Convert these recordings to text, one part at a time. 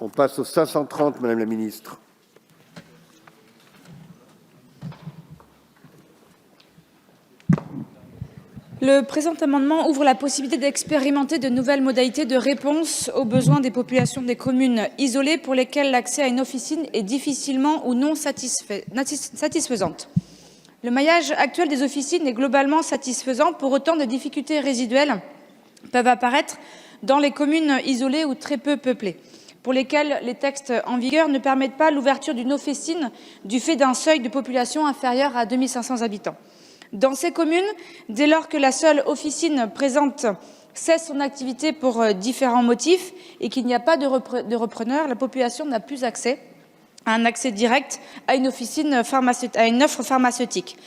On passe au 530, Madame la Ministre. Le présent amendement ouvre la possibilité d'expérimenter de nouvelles modalités de réponse aux besoins des populations des communes isolées pour lesquelles l'accès à une officine est difficilement ou non satisfaisante. Le maillage actuel des officines est globalement satisfaisant, pour autant des difficultés résiduelles peuvent apparaître dans les communes isolées ou très peu peuplées, pour lesquelles les textes en vigueur ne permettent pas l'ouverture d'une officine du fait d'un seuil de population inférieur à 2500 habitants. Dans ces communes, dès lors que la seule officine présente cesse son activité pour différents motifs et qu'il n'y a pas de repreneur, la population n'a plus accès à un accès direct à une offre pharmaceutique.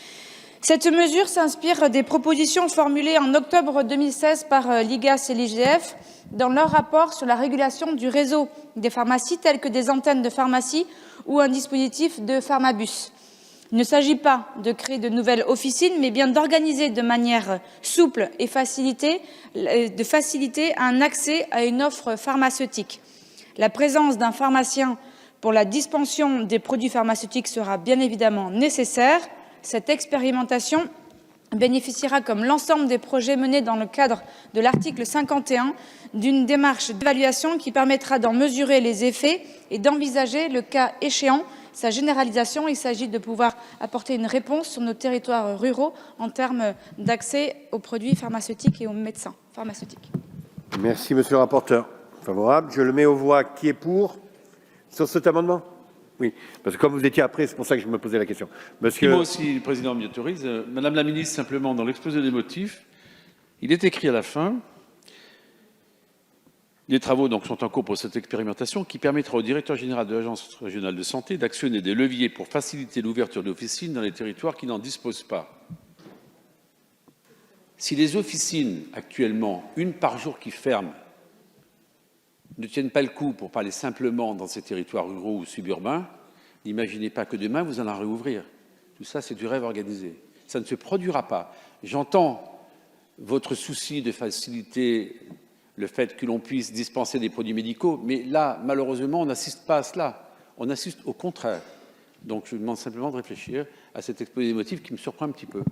Cette mesure s'inspire des propositions formulées en octobre 2016 par l'IGAS et l'IGF dans leur rapport sur la régulation du réseau des pharmacies, telles que des antennes de pharmacie ou un dispositif de pharmabus. Il ne s'agit pas de créer de nouvelles officines, mais bien d'organiser de manière souple et de faciliter un accès à une offre pharmaceutique. La présence d'un pharmacien pour la dispensation des produits pharmaceutiques sera bien évidemment nécessaire. Cette expérimentation bénéficiera, comme l'ensemble des projets menés dans le cadre de l'article 51, d'une démarche d'évaluation qui permettra d'en mesurer les effets et d'envisager, le cas échéant, sa généralisation. Il s'agit de pouvoir apporter une réponse sur nos territoires ruraux en termes d'accès aux produits pharmaceutiques et aux médecins pharmaceutiques. Merci, Monsieur le rapporteur. Favorable. Je le mets aux voix. Qui est pour sur cet amendement? Oui, parce que comme vous étiez après, c'est pour ça que je me posais la question. Monsieur... Moi aussi, le Président m'y autorise. Madame la Ministre, simplement, dans l'exposé des motifs, il est écrit à la fin: les travaux donc, sont en cours pour cette expérimentation qui permettra au directeur général de l'Agence régionale de santé d'actionner des leviers pour faciliter l'ouverture d'officines dans les territoires qui n'en disposent pas. Si les officines, actuellement, une par jour qui ferment, ne tiennent pas le coup, pour parler simplement, dans ces territoires ruraux ou suburbains, n'imaginez pas que demain, vous allez en réouvrir. Tout ça, c'est du rêve organisé. Ça ne se produira pas. J'entends votre souci de faciliter le fait que l'on puisse dispenser des produits médicaux, mais là, malheureusement, on n'assiste pas à cela. On assiste au contraire. Donc, je vous demande simplement de réfléchir à cet exposé des motifs qui me surprend un petit peu.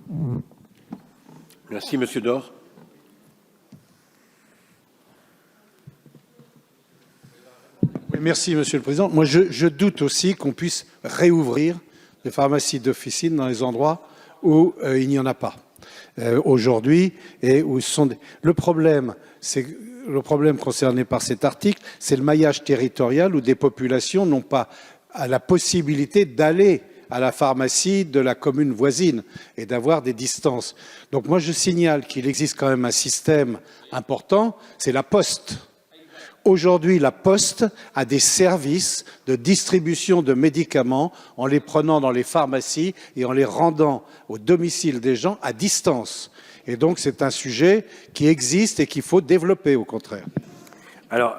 Merci, Monsieur Dor. Oui, merci, Monsieur le Président. Moi, je doute aussi qu'on puisse réouvrir les pharmacies d'officine dans les endroits où il n'y en a pas aujourd'hui et où ce sont le problème, c'est le problème concerné par cet article, c'est le maillage territorial où des populations n'ont pas la possibilité d'aller à la pharmacie de la commune voisine et d'avoir des distances. Donc moi, je signale qu'il existe quand même un système important, c'est la Poste. Aujourd'hui, la Poste a des services de distribution de médicaments en les prenant dans les pharmacies et en les rendant au domicile des gens à distance. Et donc, c'est un sujet qui existe et qu'il faut développer, au contraire. Alors,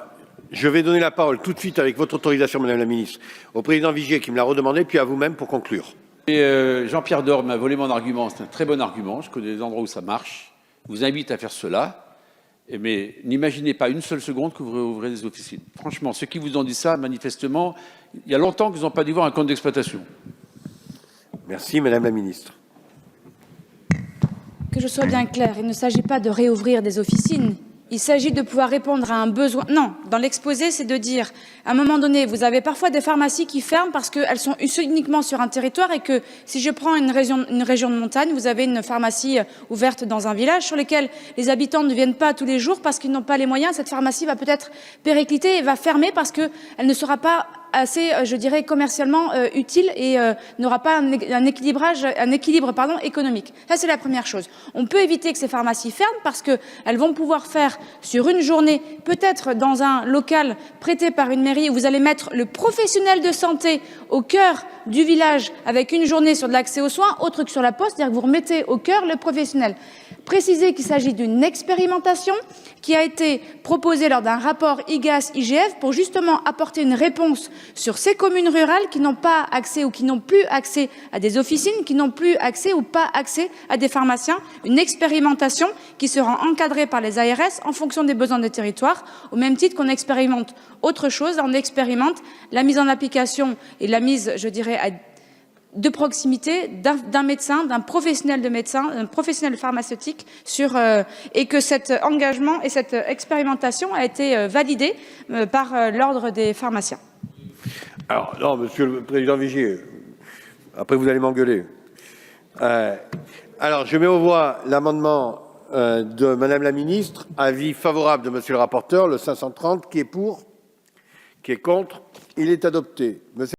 je vais donner la parole tout de suite, avec votre autorisation, Madame la Ministre, au Président Vigier qui me l'a redemandé, puis à vous-même pour conclure. Jean-Pierre Dor m'a volé mon argument. C'est un très bon argument. Je connais des endroits où ça marche. Je vous invite à faire cela. Mais n'imaginez pas une seule seconde que vous réouvrez des officines. Franchement, ceux qui vous ont dit ça, manifestement, il y a longtemps qu'ils n'ont pas dû voir un compte d'exploitation. Merci, Madame la Ministre. Que je sois bien claire, il ne s'agit pas de réouvrir des officines. Il s'agit de pouvoir répondre à un besoin. Non, dans l'exposé, c'est de dire, à un moment donné, vous avez parfois des pharmacies qui ferment parce qu'elles sont uniquement sur un territoire et que si je prends une région de montagne, vous avez une pharmacie ouverte dans un village sur lequel les habitants ne viennent pas tous les jours parce qu'ils n'ont pas les moyens. Cette pharmacie va peut-être péricliter et va fermer parce qu'elle ne sera pas assez, je dirais, commercialement utile et n'aura pas un équilibre économique. Ça, c'est la première chose. On peut éviter que ces pharmacies ferment parce qu'elles vont pouvoir faire sur une journée, peut-être dans un local prêté par une mairie, où vous allez mettre le professionnel de santé au cœur du village avec une journée sur de l'accès aux soins, autre que sur la Poste, c'est-à-dire que vous remettez au cœur le professionnel. préciser qu'il s'agit d'une expérimentation qui a été proposée lors d'un rapport IGAS-IGF pour justement apporter une réponse sur ces communes rurales qui n'ont pas accès ou qui n'ont plus accès à des officines, qui n'ont plus accès ou pas accès à des pharmaciens. Une expérimentation qui sera encadrée par les ARS en fonction des besoins des territoires, au même titre qu'on expérimente autre chose. On expérimente la mise en application et la mise, je dirais, de proximité d'un médecin, d'un professionnel de médecin, d'un professionnel pharmaceutique et que cet engagement et cette expérimentation a été validée par l'Ordre des pharmaciens. Alors, non, Monsieur le Président Vigier, après vous allez m'engueuler. Alors, je mets aux voix l'amendement de Madame la Ministre, avis favorable de Monsieur le rapporteur, le 530, qui est pour, qui est contre, il est adopté. Monsieur